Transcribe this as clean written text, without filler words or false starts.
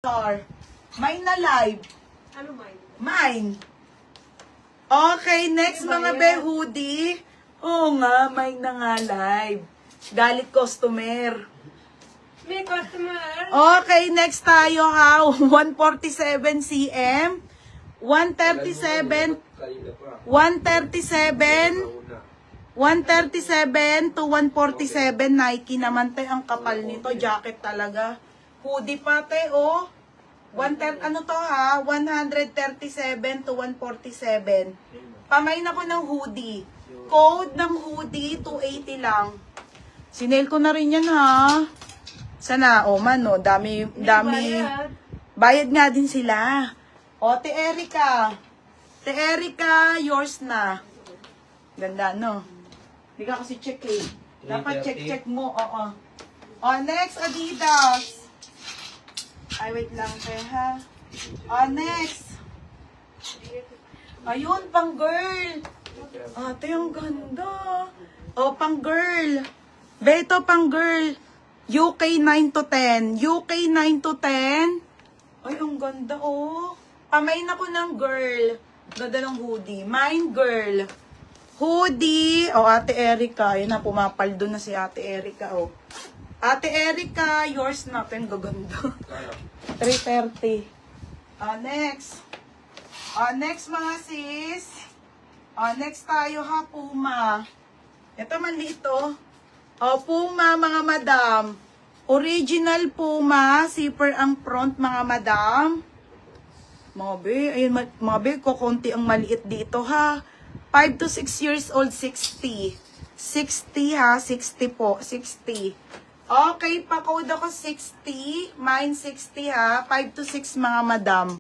Star. Mine na live. Ano mine? Mine. Okay, next mga be hoodie. Oo nga, mine na nga live. Galit customer. May customer. Okay, next tayo ha. 147 cm. 137 to 147 Nike naman te, ang kapal nito, jacket talaga. Hoodie pate oh. 110 ano to ha? 137 to 147. Pamain ako ng hoodie. Code ng hoodie 280 lang. Sinail ko na rin yan ha. Sana oh man oh, dami. Bayad nga din sila. O, Te Erica. Te Erica, yours na. Ganda, no? Hindi ka kasi check eh. Dapat check mo. Oo. O, next, Adidas. Ay, wait lang, te, ha? O, next. Ayun, pang girl. Ate, ang ganda. O, pang girl. Beto, pang girl. UK 9 to 10. UK 9 to 10. Ay, ang ganda, oh. Pamain ako ng girl. Ganda ng hoodie. Mine girl. Hoodie. O, Ate Erica. Yun na, pumapaldo na si Ate Erica, oh. Ate Erica, yours na. Pen, gaganda. 330. Next. Next, mga sis. Next tayo, ha, Puma. Ito, maliit, oh. Puma, mga madam. Original Puma. Zipper ang front, mga madam. Mga be, ayun, mga be, kukunti ang maliit dito, ha. 5 to 6 years old, 60. 60, ha. 60 po. 60. Okay, pa-code ako 60. Mine 60, ha. 5 to 6, mga madam.